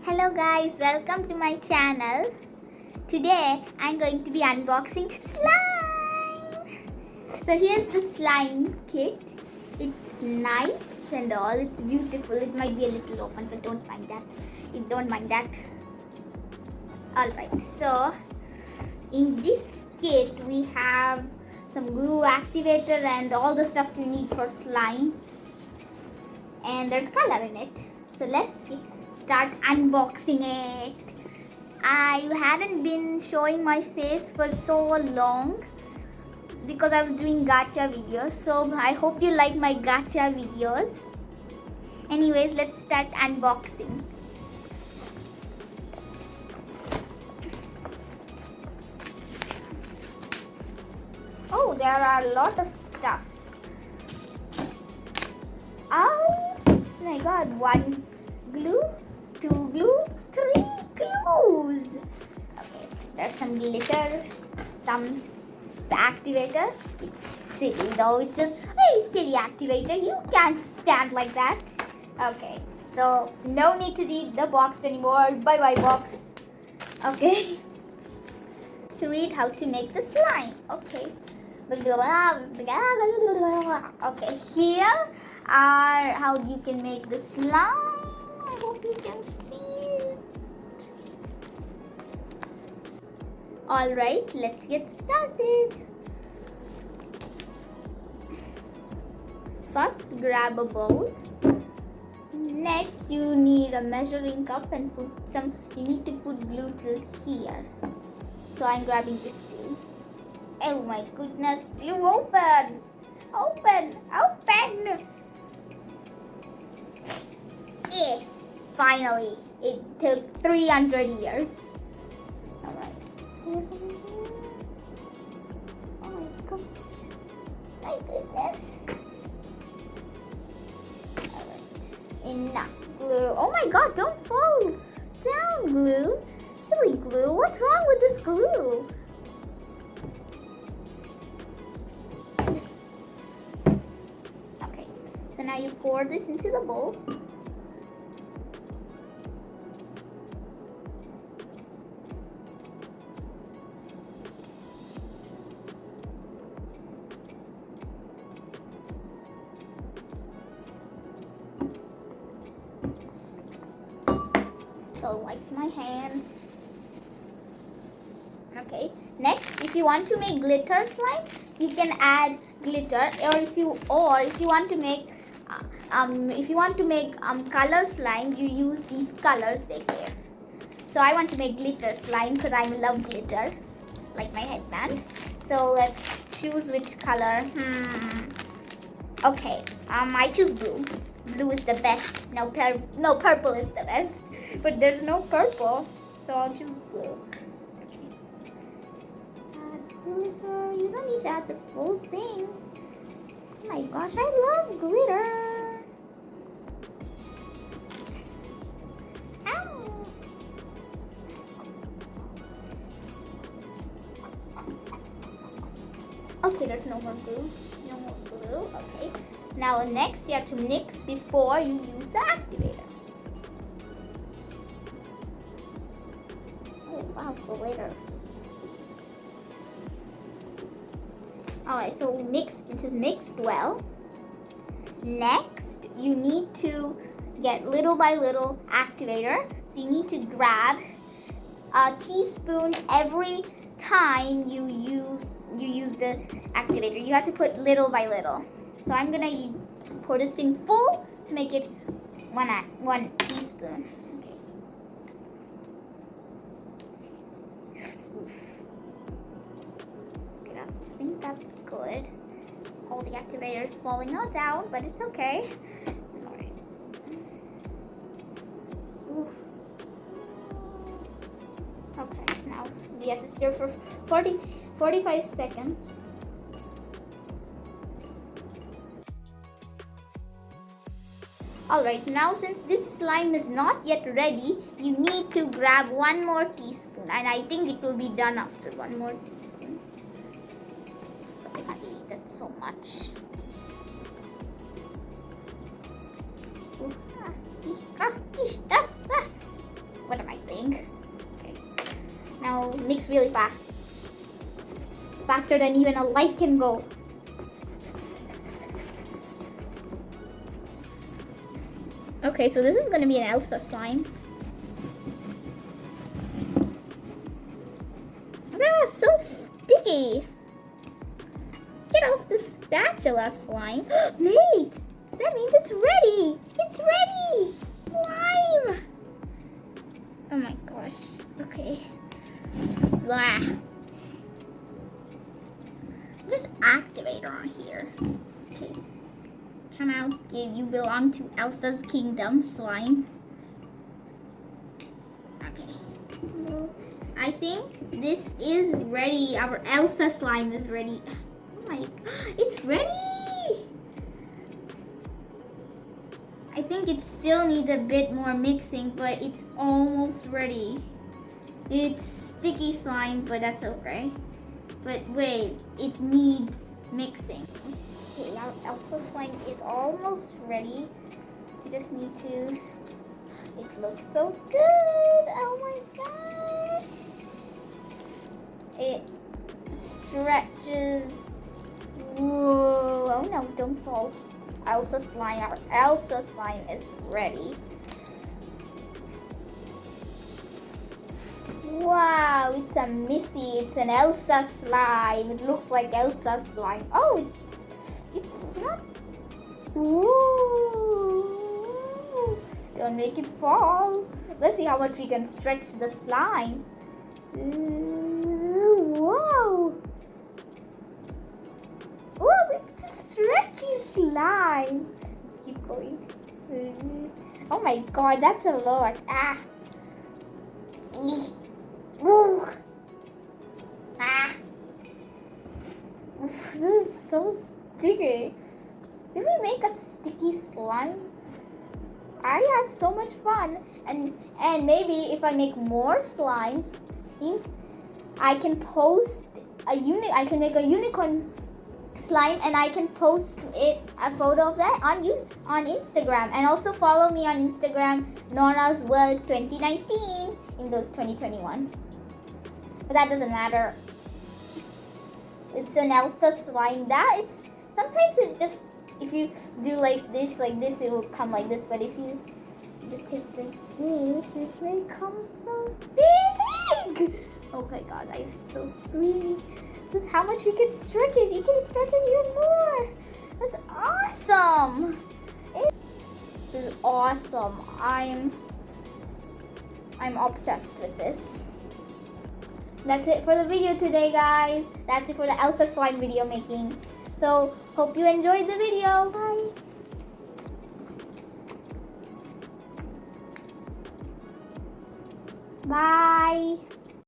Hello guys, welcome to my channel. Today I'm going to be unboxing slime. So here's the slime kit. It's nice and all, it's beautiful. It might be a little open, but don't mind that. Don't mind that. Alright, so in this kit we have some glue activator and all the stuff you need for slime. And there's color in it. So let's start unboxing it. I hadn't been showing my face for so long because I was doing gacha videos. So I hope you like my gacha videos. Anyways, let's start unboxing. Oh, there are a lot of stuff. Oh my god, 1 glue, 2 glue, 3 glues. Okay, there's some glitter, some activator. It's silly though, it's just very silly activator. You can't stand like that. Okay, so no need to read the box anymore. Bye bye box. Okay. Let's read how to make the slime. Okay. Okay, here are how you can make the slime. I hope you can see it. Alright, let's get started. First, grab a bowl. Next, you need a measuring cup and you need to put glue till here. So I'm grabbing this glue. Oh my goodness, glue open! Open! Open! Yeah, finally, it took 300 years. Alright. Oh my god. My goodness. Alright. Enough glue. Oh my god, don't fall down, glue. Silly glue. What's wrong with this glue? Okay. So now you pour this into the bowl. So wipe my hands. Okay. Next, if you want to make glitter slime, you can add glitter, or if you want to make color slime, you use these colors they give. So I want to make glitter slime because I love glitter, like my headband. So let's choose which color. Okay. I choose blue. Blue is the best. No, purple is the best. But there's no purple, so I'll choose blue. Okay. Add glitter. You don't need to add the full thing. Oh my gosh, I love glitter. Ow. Okay, there's no more glue. No more glue. Okay. Now next, you have to mix before you use the activator. Wow, glitter. Alright, so this is mixed well. Next, you need to get little by little activator. So you need to grab a teaspoon every time you use the activator. You have to put little by little. So I'm gonna pour this thing full to make it one teaspoon. I think that's good. All the activator is falling out down, but it's okay. Alright. Okay, now we have to stir for 45 seconds. Alright, now since this slime is not yet ready, you need to grab 1 more teaspoon, and I think it will be done after 1 more teaspoon. But I eat that so much. mix really fast. Faster than even a light can go. Okay, so this is gonna be an Elsa slime. Ah, so sticky. Get off the spatula, slime. Mate, that means it's ready. It's ready. Slime. Oh my gosh. Okay. Blah. There's activator on here. Okay. Come out. You belong to Elsa's kingdom, slime. Okay. I think this is ready. Our Elsa slime is ready. Oh my, it's ready! I think it still needs a bit more mixing, but it's almost ready. It's sticky slime, but that's okay. But wait, it needs mixing. Okay, our Elsa slime is almost ready. We just need to... It looks so good! Oh my gosh! It stretches. Whoa! Oh no, don't fall. Elsa slime, our Elsa slime is ready. Wow, it's a Missy, it's an Elsa slime. It looks like Elsa slime. Oh, it's not. Ooh. Don't make it fall. Let's see how much we can stretch the slime. Ooh, whoa. Oh, it's a stretchy slime. Keep going. Oh my god, that's a lot. Ah. Ooh. Ah. This is so sticky. Did we make a sticky slime? I had so much fun, and maybe if I make more slimes, I can post I can make a unicorn slime, and I can post a photo of that on Instagram, and also follow me on Instagram, Nora's World 2019, in those 2021. But that doesn't matter. It's an Elsa slime. Sometimes it just, if you do like this, it will come like this. But if you just take like this, it may come so big. Oh my god, I'm so screamy. This is how much we can stretch it. You can stretch it even more. That's awesome. This is awesome. I'm obsessed with this. That's it for the video today, guys. That's it for the Elsa slime video making. So, hope you enjoyed the video. Bye. Bye.